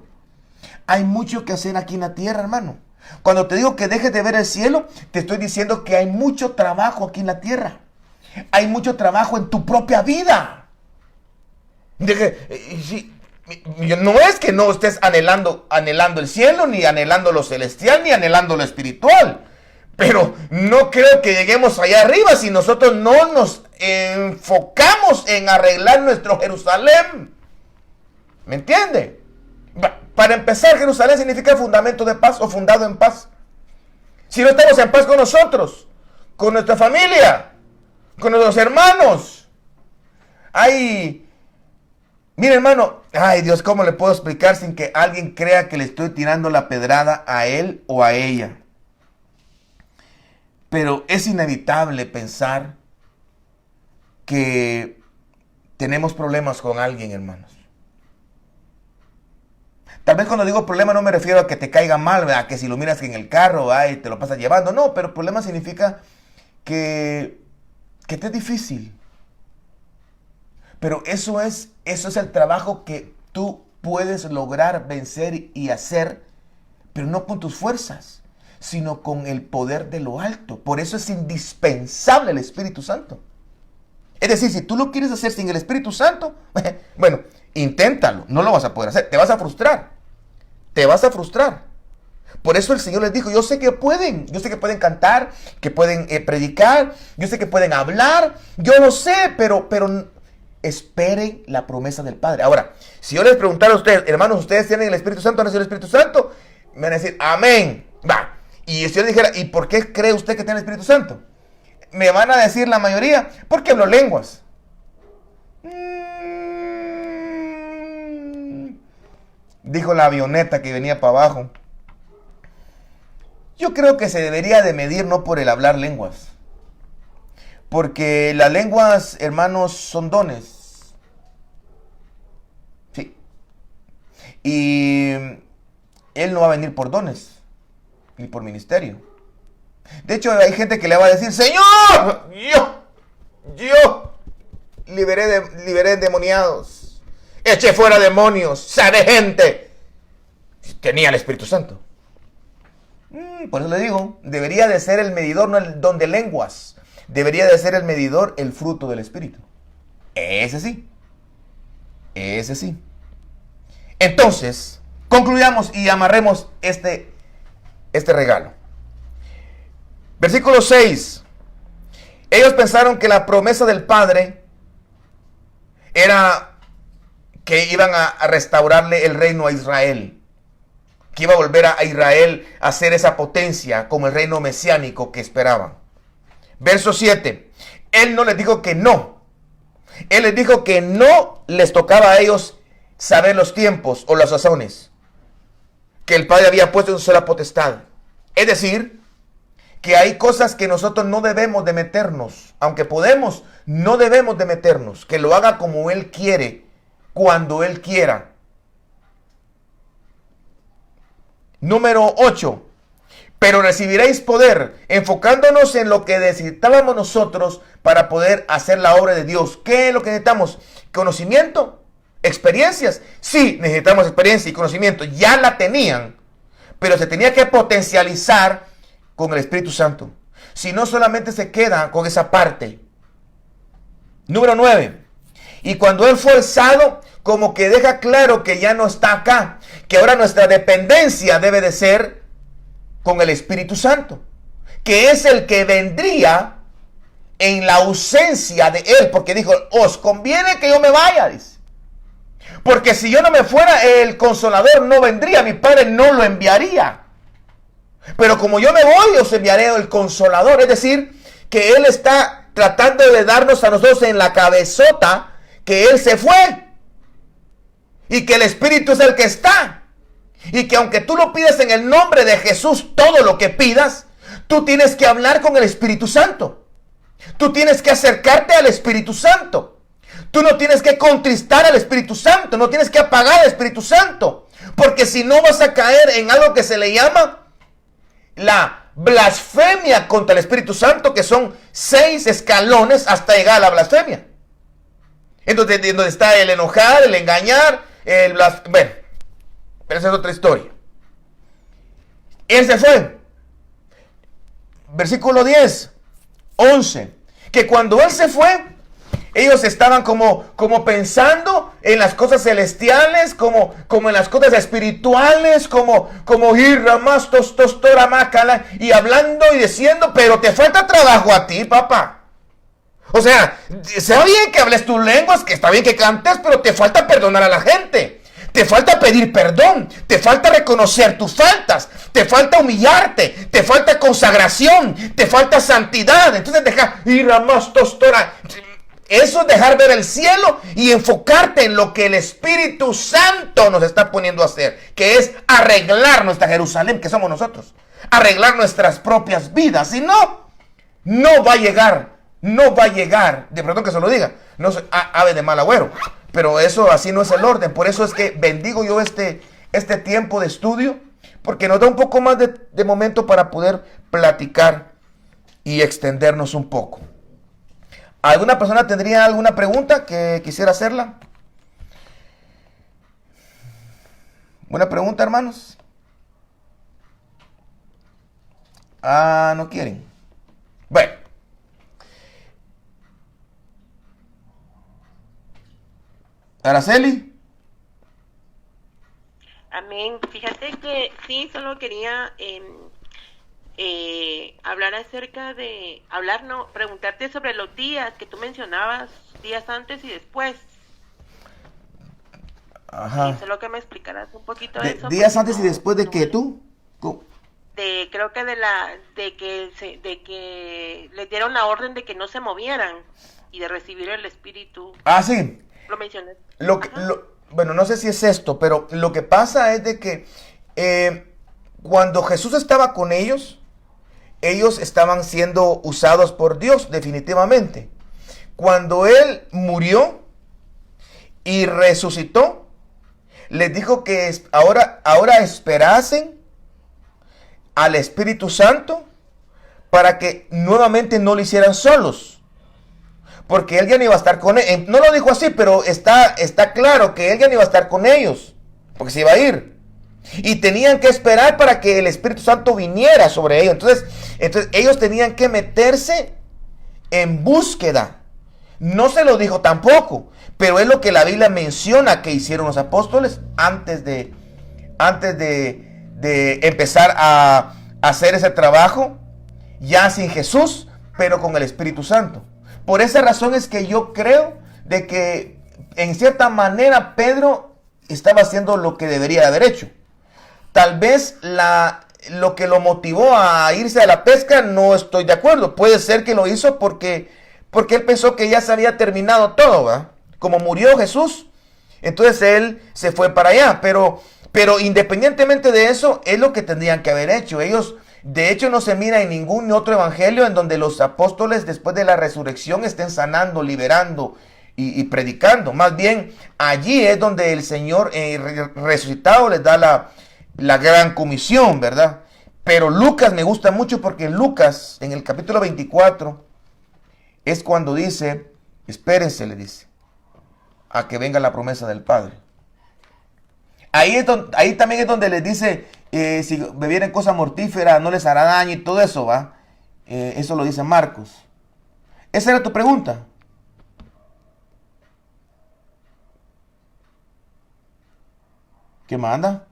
Hay mucho que hacer aquí en la tierra, hermano. Cuando te digo que dejes de ver el cielo, te estoy diciendo que hay mucho trabajo aquí en la tierra. Hay mucho trabajo en tu propia vida. No es que no estés anhelando el cielo, ni anhelando lo celestial, ni anhelando lo espiritual. Pero no creo que lleguemos allá arriba si nosotros no nos enfocamos en arreglar nuestro Jerusalén. ¿Me entiende? Para empezar, Jerusalén significa fundamento de paz o fundado en paz. Si no estamos en paz con nosotros, con nuestra familia, con nuestros hermanos. Mire, hermano, Dios, ¿cómo le puedo explicar sin que alguien crea que le estoy tirando la pedrada a él o a ella? Pero es inevitable pensar que tenemos problemas con alguien, hermanos. Tal vez cuando digo problema no me refiero a que te caiga mal, ¿verdad? Que si lo miras en el carro, y te lo pasas llevando. No, pero problema significa que te es difícil. Pero eso es el trabajo que tú puedes lograr vencer y hacer, pero no con tus fuerzas, sino con el poder de lo alto. Por eso es indispensable el Espíritu Santo. Es decir, si tú lo quieres hacer sin el Espíritu Santo, bueno, inténtalo, no lo vas a poder hacer, te vas a frustrar. Por eso el Señor les dijo, yo sé que pueden cantar, que pueden predicar, yo sé que pueden hablar, yo lo sé, pero esperen la promesa del Padre. Ahora, si yo les preguntara a ustedes, hermanos, ¿ustedes tienen el Espíritu Santo? ¿Han recibido el Espíritu Santo? Me van a decir, amén. Va. Y si yo les dijera, ¿y por qué cree usted que tiene el Espíritu Santo? Me van a decir la mayoría, porque hablo lenguas. Dijo la avioneta que venía para abajo. Yo creo que se debería de medir no por el hablar lenguas. Porque las lenguas, hermanos, son dones. Sí. Y Él no va a venir por dones, ni por ministerio. De hecho, hay gente que le va a decir, Señor, yo liberé endemoniados, eché fuera demonios, sané gente. Tenía el Espíritu Santo. Por eso le digo, debería de ser el medidor, no el don de lenguas. Debería de ser el medidor, el fruto del Espíritu. Ese sí. Ese sí. Entonces, concluyamos y amarremos este regalo. Versículo 6. Ellos pensaron que la promesa del Padre era que iban a restaurarle el reino a Israel. Que iba a volver a Israel a ser esa potencia como el reino mesiánico que esperaban. Verso 7. Él no les dijo que no. Él les dijo que no les tocaba a ellos saber los tiempos o las sazones que el Padre había puesto en su sola potestad. Es decir, que hay cosas que nosotros no debemos de meternos. Aunque podemos, no debemos de meternos. Que lo haga como Él quiere, cuando Él quiera. Número 8. Pero recibiréis poder, enfocándonos en lo que necesitábamos nosotros para poder hacer la obra de Dios. ¿Qué es lo que necesitamos? ¿Conocimiento? ¿Experiencias? Sí, necesitamos experiencia y conocimiento. Ya la tenían, pero se tenía que potencializar con el Espíritu Santo. Si no, solamente se queda con esa parte. Número 9. Y cuando Él fue alzado, como que deja claro que ya no está acá, que ahora nuestra dependencia debe de ser con el Espíritu Santo, que es el que vendría en la ausencia de Él, porque dijo, os conviene que yo me vaya, dice. Porque si yo no me fuera, el Consolador no vendría, mi Padre no lo enviaría. Pero como yo me voy, os enviaré el Consolador. Es decir, que Él está tratando de darnos a nosotros en la cabezota que Él se fue. Y que el Espíritu es el que está. Y que aunque tú lo pides en el nombre de Jesús, todo lo que pidas, tú tienes que hablar con el Espíritu Santo. Tú tienes que acercarte al Espíritu Santo. Tú no tienes que contristar al Espíritu Santo. No tienes que apagar al Espíritu Santo. Porque si no vas a caer en algo que se le llama la blasfemia contra el Espíritu Santo, que son 6 escalones hasta llegar a la blasfemia. Entonces, donde está el enojar, el engañar, el blasfemar. Bueno, pero esa es otra historia. Él se fue. Versículo 10, 11. Que cuando Él se fue, ellos estaban como pensando en las cosas celestiales, como en las cosas espirituales, como irra más tostora macala, y hablando y diciendo, pero te falta trabajo a ti, papá. O sea, está bien que hables tus lenguas, que está bien que cantes, pero te falta perdonar a la gente. Te falta pedir perdón, te falta reconocer tus faltas, te falta humillarte, te falta consagración, te falta santidad. Entonces deja ir a más tostora. Eso es dejar ver el cielo y enfocarte en lo que el Espíritu Santo nos está poniendo a hacer, que es arreglar nuestra Jerusalén, que somos nosotros, arreglar nuestras propias vidas. Si no, no va a llegar, de perdón que se lo diga, no se, ave de mal agüero. Pero eso así no es el orden. Por eso es que bendigo yo este tiempo de estudio, porque nos da un poco más de momento para poder platicar y extendernos un poco. ¿Alguna persona tendría alguna pregunta que quisiera hacerla? ¿Buena pregunta, hermanos? No quieren. Bueno. Araceli. Amén. Fíjate que sí, solo quería hablar acerca de, preguntarte sobre los días que tú mencionabas días antes y después. Ajá. Y solo que me explicaras un poquito de eso. ¿Días porque antes y después de que tú? creo que de que les dieron la orden de que no se movieran y de recibir el Espíritu. Ah, sí. Lo mencioné. Bueno, no sé si es esto, pero lo que pasa es de que cuando Jesús estaba con ellos estaban siendo usados por Dios, definitivamente. Cuando Él murió y resucitó, les dijo que ahora esperasen al Espíritu Santo para que nuevamente no lo hicieran solos. Porque Él ya no iba a estar con ellos. No lo dijo así, pero está claro que Él ya no iba a estar con ellos. Porque se iba a ir. Y tenían que esperar para que el Espíritu Santo viniera sobre ellos. Entonces ellos tenían que meterse en búsqueda. No se lo dijo tampoco. Pero es lo que la Biblia menciona que hicieron los apóstoles antes de empezar a hacer ese trabajo. Ya sin Jesús, pero con el Espíritu Santo. Por esa razón es que yo creo de que en cierta manera Pedro estaba haciendo lo que debería haber hecho. Tal vez lo que lo motivó a irse a la pesca no estoy de acuerdo. Puede ser que lo hizo porque él pensó que ya se había terminado todo, ¿verdad? Como murió Jesús, entonces él se fue para allá. Pero independientemente de eso, es lo que tendrían que haber hecho. Ellos, de hecho, no se mira en ningún otro evangelio en donde los apóstoles después de la resurrección estén sanando, liberando y predicando. Más bien, allí es donde el Señor resucitado les da la gran comisión, ¿verdad? Pero Lucas me gusta mucho porque Lucas, en el capítulo 24, es cuando dice, espérense, le dice, a que venga la promesa del Padre. Ahí también es donde les dice, si bebieren cosas mortíferas no les hará daño y todo eso, ¿va? Eso lo dice Marcos. ¿Esa era tu pregunta? ¿Qué manda?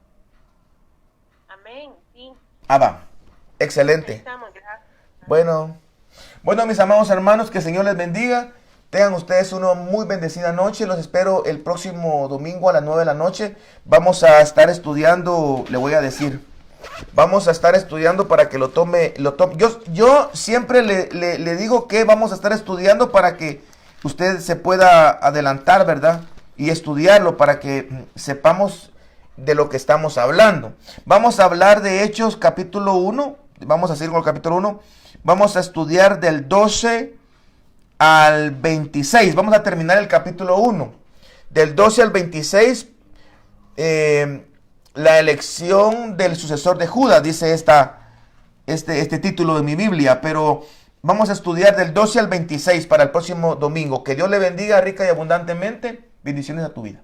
Amén, sí. Ah, va. Excelente. Estamos, gracias. Bueno, mis amados hermanos, que el Señor les bendiga. Tengan ustedes una muy bendecida noche. Los espero el próximo domingo a las 9 de la noche. Vamos a estar estudiando, le voy a decir. Vamos a estar estudiando para que lo tome. Yo siempre le digo que vamos a estar estudiando para que usted se pueda adelantar, ¿verdad? Y estudiarlo para que sepamos de lo que estamos hablando. Vamos a hablar de Hechos capítulo 1. Vamos a seguir con el capítulo 1. Vamos a estudiar del 12 al 26. Vamos a terminar el capítulo 1. Del 12 al 26, la elección del sucesor de Judas, dice este título de mi Biblia. Pero vamos a estudiar del 12 al 26 para el próximo domingo. Que Dios le bendiga rica y abundantemente. Bendiciones a tu vida.